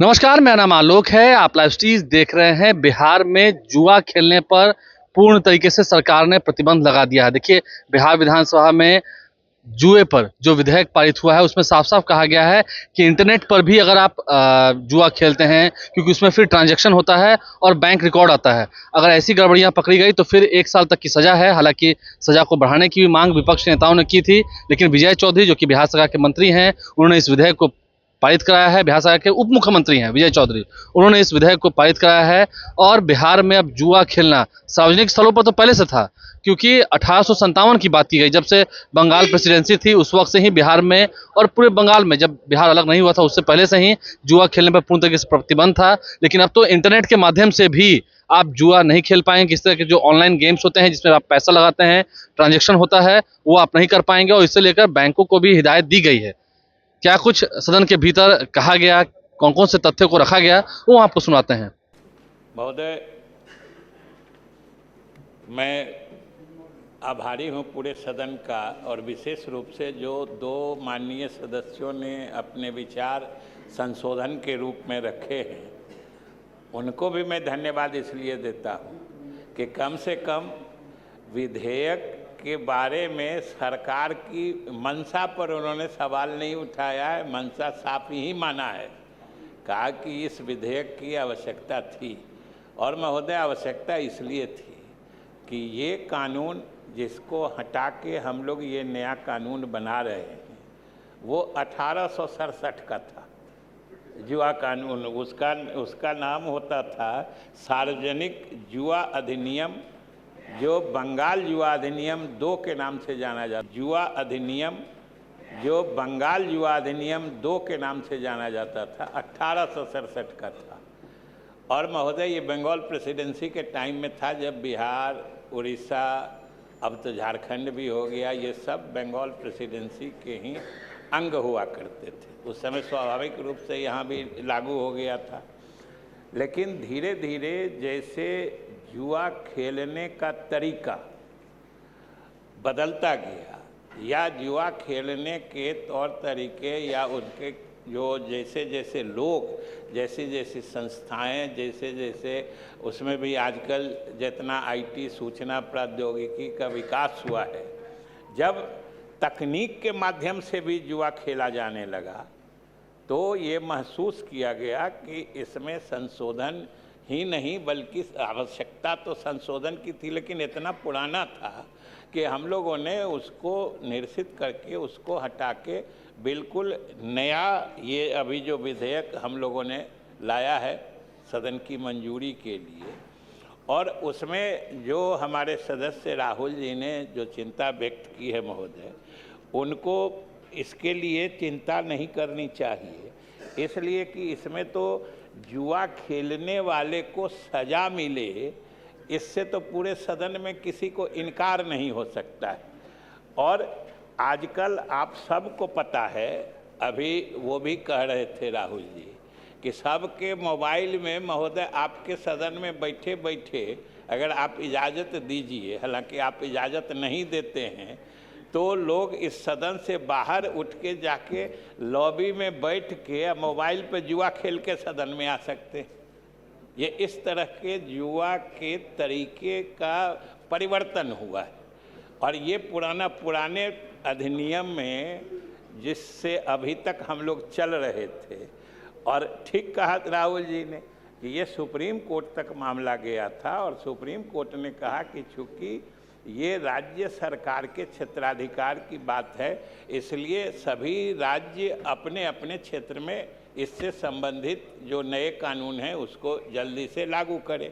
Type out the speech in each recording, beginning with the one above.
नमस्कार, मेरा नाम आलोक है। आप लाइव स्ट्रीज देख रहे हैं। बिहार में जुआ खेलने पर पूर्ण तरीके से सरकार ने प्रतिबंध लगा दिया है। देखिए, बिहार विधानसभा में जुए पर जो विधेयक पारित हुआ है, उसमें साफ-साफ कहा गया है कि इंटरनेट पर भी अगर आप जुआ खेलते हैं, क्योंकि उसमें फिर ट्रांजैक्शन होता है और बैंक रिकॉर्ड आता है। अगर ऐसी गड़बड़ियाँ पकड़ी गई तो फिर 1 साल तक की सज़ा है। हालाँकि सज़ा को बढ़ाने की भी मांग विपक्ष नेताओं ने की थी, लेकिन विजय चौधरी, जो कि बिहार सरकार के मंत्री हैं, उन्होंने इस विधेयक को पारित कराया है। बिहार सरकार के उप मुख्यमंत्री हैं विजय चौधरी, उन्होंने इस विधेयक को पारित कराया है। और बिहार में अब जुआ खेलना सार्वजनिक स्थलों पर तो पहले से था, क्योंकि 1857 की बात की गई, जब से बंगाल प्रेसिडेंसी थी, उस वक्त से ही बिहार में और पूरे बंगाल में, जब बिहार अलग नहीं हुआ था उससे पहले से ही जुआ खेलने पर पूर्ण तरीके से प्रतिबंध था। लेकिन अब तो इंटरनेट के माध्यम से भी आप जुआ नहीं खेल पाएंगे। किस तरह के जो ऑनलाइन गेम्स होते हैं जिसमें आप पैसा लगाते हैं, ट्रांजेक्शन होता है, वो आप नहीं कर पाएंगे। और इससे लेकर बैंकों को भी हिदायत दी गई है। क्या कुछ सदन के भीतर कहा गया, कौन कौन से तथ्यों को रखा गया, वो आपको सुनाते हैं। महोदय, मैं आभारी हूं पूरे सदन का, और विशेष रूप से जो दो माननीय सदस्यों ने अपने विचार संशोधन के रूप में रखे हैं, उनको भी मैं धन्यवाद इसलिए देता हूं कि कम से कम विधेयक के बारे में सरकार की मंशा पर उन्होंने सवाल नहीं उठाया है। मंशा साफ ही माना है, कहा कि इस विधेयक की आवश्यकता थी। और महोदय, आवश्यकता इसलिए थी कि ये कानून जिसको हटा के हम लोग ये नया कानून बना रहे हैं, वो 1867 का था जुआ कानून। उसका नाम होता था सार्वजनिक जुआ अधिनियम, जो बंगाल जुआ अधिनियम 2 के नाम से जाना जाता। जुआ अधिनियम जो बंगाल जुआ अधिनियम 2 के नाम से जाना जाता था, 1867 का था। और महोदय, ये बंगाल प्रेसिडेंसी के टाइम में था, जब बिहार, उड़ीसा, अब तो झारखंड भी हो गया, ये सब बंगाल प्रेसिडेंसी के ही अंग हुआ करते थे। उस समय स्वाभाविक रूप से यहाँ भी लागू हो गया था। लेकिन धीरे धीरे जैसे जुआ खेलने का तरीका बदलता गया, या जुआ खेलने के तौर तरीके, या उनके जो जैसे जैसे लोग, जैसी जैसी संस्थाएं, जैसे जैसे उसमें भी आजकल जितना आईटी सूचना प्रौद्योगिकी का विकास हुआ है, जब तकनीक के माध्यम से भी जुआ खेला जाने लगा, तो ये महसूस किया गया कि इसमें संशोधन ही नहीं बल्कि आवश्यकता तो संशोधन की थी, लेकिन इतना पुराना था कि हम लोगों ने उसको निरसित करके, उसको हटा के बिल्कुल नया ये अभी जो विधेयक हम लोगों ने लाया है सदन की मंजूरी के लिए। और उसमें जो हमारे सदस्य राहुल जी ने जो चिंता व्यक्त की है महोदय, उनको इसके लिए चिंता नहीं करनी चाहिए, इसलिए कि इसमें तो जुआ खेलने वाले को सज़ा मिले, इससे तो पूरे सदन में किसी को इनकार नहीं हो सकता है। और आजकल आप सबको पता है, अभी वो भी कह रहे थे राहुल जी, कि सबके मोबाइल में महोदय, आपके सदन में बैठे बैठे अगर आप इजाज़त दीजिए, हालांकि आप इजाज़त नहीं देते हैं, तो लोग इस सदन से बाहर उठ के जाके लॉबी में बैठ के मोबाइल पे जुआ खेल के सदन में आ सकते हैं। ये इस तरह के जुआ के तरीके का परिवर्तन हुआ है। और ये पुराने अधिनियम में जिससे अभी तक हम लोग चल रहे थे, और ठीक कहा राहुल जी ने कि ये सुप्रीम कोर्ट तक मामला गया था, और सुप्रीम कोर्ट ने कहा कि चूँकि ये राज्य सरकार के क्षेत्राधिकार की बात है, इसलिए सभी राज्य अपने अपने क्षेत्र में इससे संबंधित जो नए कानून हैं उसको जल्दी से लागू करें।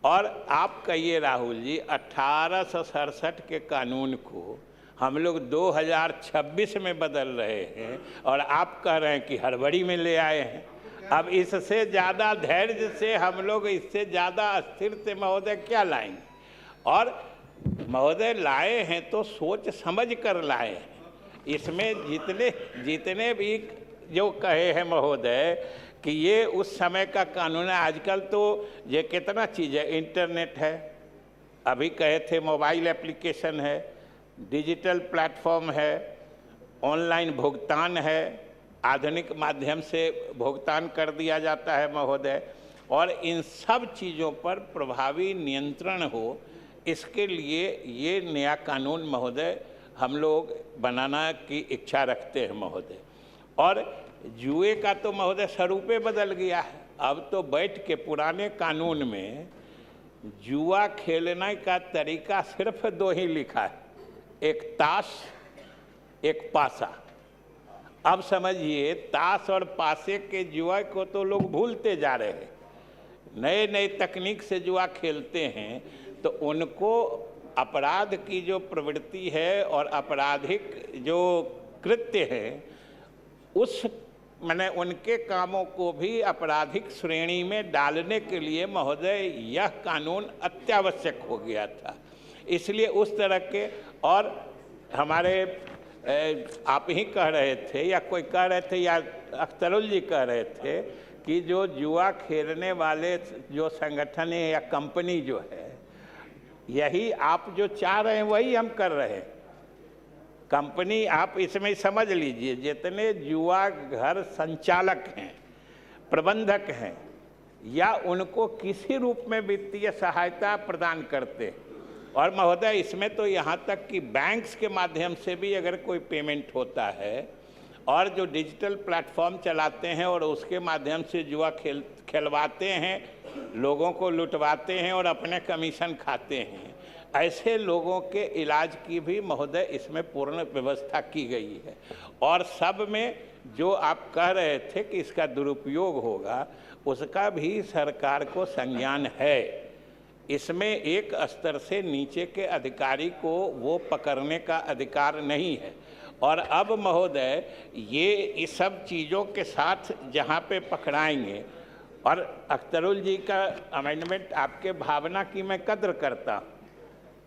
और आप कहिए राहुल जी, 1867 के कानून को हम लोग 2026 में बदल रहे हैं, और आप कह रहे हैं कि हड़बड़ी में ले आए हैं। अब इससे ज़्यादा धैर्य से हम लोग, इससे ज़्यादा अस्थिर से महोदय क्या लाएंगे? और महोदय, लाए हैं तो सोच समझ कर लाए हैं। इसमें जितने भी जो कहे हैं महोदय कि ये उस समय का कानून है, आजकल तो ये कितना चीज़ है, इंटरनेट है, अभी कहे थे मोबाइल एप्लीकेशन है, डिजिटल प्लेटफॉर्म है, ऑनलाइन भुगतान है, आधुनिक माध्यम से भुगतान कर दिया जाता है महोदय, और इन सब चीज़ों पर प्रभावी नियंत्रण हो, इसके लिए ये नया कानून महोदय हम लोग बनाना की इच्छा रखते हैं महोदय। और जुए का तो महोदय स्वरूपे बदल गया है। अब तो बैठ के पुराने कानून में जुआ खेलने का तरीका सिर्फ दो ही लिखा है, एक ताश, एक पासा। अब समझिए ताश और पासे के जुआ को तो लोग भूलते जा रहे हैं, नए नए तकनीक से जुआ खेलते हैं, तो उनको अपराध की जो प्रवृत्ति है और आपराधिक जो कृत्य है, उस मैंने उनके कामों को भी आपराधिक श्रेणी में डालने के लिए महोदय यह कानून अत्यावश्यक हो गया था। इसलिए उस तरह के, और हमारे आप ही कह रहे थे या कोई कह रहे थे या अख्तरुल जी कह रहे थे कि जो जुआ खेलने वाले जो संगठन है या कंपनी जो है, यही आप जो चाह रहे हैं वही हम कर रहे हैं। कंपनी आप इसमें समझ लीजिए, जितने जुआ घर संचालक हैं, प्रबंधक हैं, या उनको किसी रूप में वित्तीय सहायता प्रदान करते हैं, और महोदय इसमें तो यहाँ तक कि बैंक्स के माध्यम से भी अगर कोई पेमेंट होता है, और जो डिजिटल प्लेटफॉर्म चलाते हैं और उसके माध्यम से जुआ खेलवाते हैं, लोगों को लुटवाते हैं और अपने कमीशन खाते हैं, ऐसे लोगों के इलाज की भी महोदय इसमें पूर्ण व्यवस्था की गई है। और सब में जो आप कह रहे थे कि इसका दुरुपयोग होगा, उसका भी सरकार को संज्ञान है। इसमें एक स्तर से नीचे के अधिकारी को वो पकड़ने का अधिकार नहीं है। और अब महोदय ये इस सब चीज़ों के साथ जहाँ पे पकड़ाएंगे, और अख्तरुल जी का अमेंडमेंट आपके भावना की मैं कद्र करता हूँ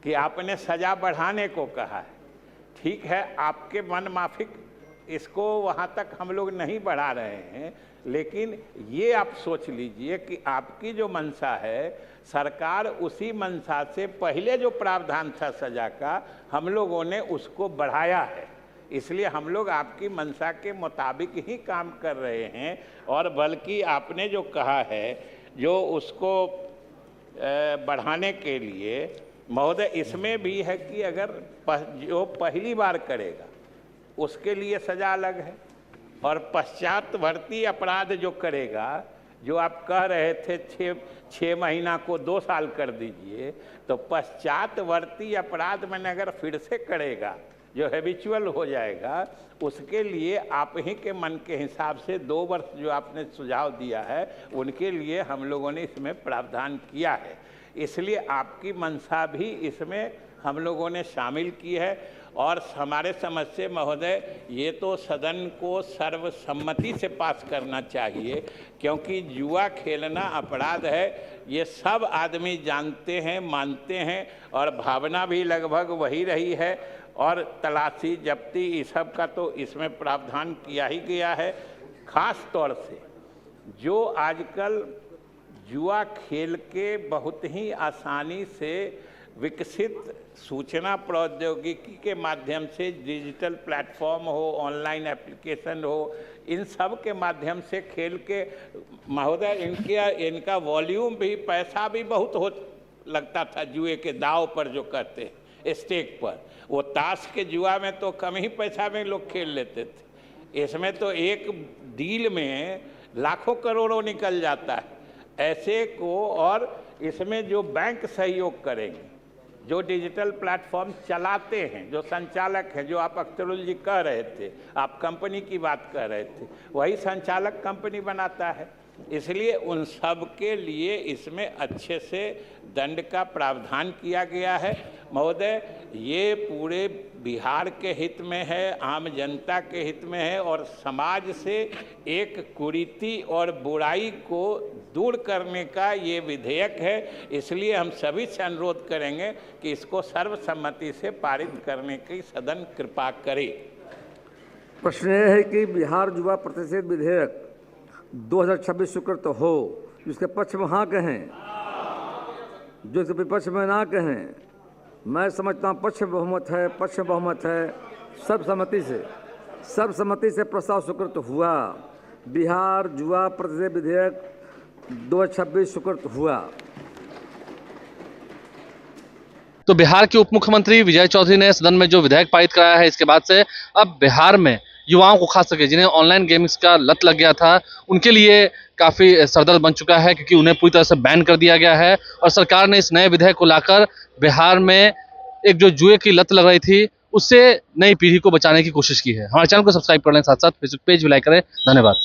कि आपने सज़ा बढ़ाने को कहा है, ठीक है, आपके मन माफिक इसको वहाँ तक हम लोग नहीं बढ़ा रहे हैं, लेकिन ये आप सोच लीजिए कि आपकी जो मंशा है, सरकार उसी मंशा से पहले जो प्रावधान था सज़ा का, हम लोगों ने उसको बढ़ाया है। इसलिए हम लोग आपकी मंशा के मुताबिक ही काम कर रहे हैं। और बल्कि आपने जो कहा है जो उसको बढ़ाने के लिए महोदय, इसमें भी है कि अगर जो पहली बार करेगा उसके लिए सज़ा अलग है, और पश्चातवर्ती अपराध जो करेगा, जो आप कह रहे थे 6 महीना को 2 साल कर दीजिए, तो पश्चातवर्ती अपराध में अगर फिर से करेगा, जो हैबिचुअल हो जाएगा, उसके लिए आप ही के मन के हिसाब से 2 वर्ष जो आपने सुझाव दिया है, उनके लिए हम लोगों ने इसमें प्रावधान किया है। इसलिए आपकी मंशा भी इसमें हम लोगों ने शामिल की है। और हमारे समझ से महोदय ये तो सदन को सर्वसम्मति से पास करना चाहिए, क्योंकि जुआ खेलना अपराध है, ये सब आदमी जानते हैं, मानते हैं, और भावना भी लगभग वही रही है। और तलाशी, जब्ती, इस सब का तो इसमें प्रावधान किया ही गया है। खास तौर से जो आजकल जुआ खेल के बहुत ही आसानी से विकसित सूचना प्रौद्योगिकी के माध्यम से डिजिटल प्लेटफॉर्म हो, ऑनलाइन एप्लीकेशन हो, इन सब के माध्यम से खेल के महोदय इनका वॉल्यूम भी, पैसा भी बहुत हो लगता था जुए के दाव पर जो कहते हैं स्टेक पर। वो ताश के जुआ में तो कम ही पैसा में लोग खेल लेते थे, इसमें तो एक डील में लाखों करोड़ों निकल जाता है ऐसे को। और इसमें जो बैंक सहयोग करेंगे, जो डिजिटल प्लेटफॉर्म चलाते हैं, जो संचालक हैं, जो आप अख्तरुल जी कह रहे थे, आप कंपनी की बात कर रहे थे, वही संचालक कंपनी बनाता है। इसलिए उन सब के लिए इसमें अच्छे से दंड का प्रावधान किया गया है। महोदय ये पूरे बिहार के हित में है, आम जनता के हित में है, और समाज से एक कुरीति और बुराई को दूर करने का ये विधेयक है। इसलिए हम सभी से अनुरोध करेंगे कि इसको सर्वसम्मति से पारित करने की सदन कृपा करे। प्रश्न यह है कि बिहार जुआ प्रतिषेध विधेयक 2026 स्वीकृत हो, जिसके पक्ष में हाँ कहें, जो इसके विपक्ष में ना कहें। मैं समझता हूँ पक्ष बहुमत है, सर्वसम्मति से सर्वसम्मति से प्रस्ताव स्वीकृत हुआ। बिहार जुआ प्रतिषेध विधेयक 2026 स्वीकृत हुआ। तो बिहार के उप मुख्यमंत्री विजय चौधरी ने सदन में जो विधेयक पारित कराया है, इसके बाद से अब बिहार में युवाओं को खास करके जिन्हें ऑनलाइन गेम्स का लत लग गया था, उनके लिए काफी सरदर्द बन चुका है, क्योंकि उन्हें पूरी तरह से बैन कर दिया गया है। और सरकार ने इस नए विधेयक को लाकर बिहार में एक जो जुए की लत लग रही थी, उससे नई पीढ़ी को बचाने की कोशिश की है। हमारे चैनल को सब्सक्राइब कर लें, साथ साथ फेसबुक पेज भी लाइक करें। धन्यवाद।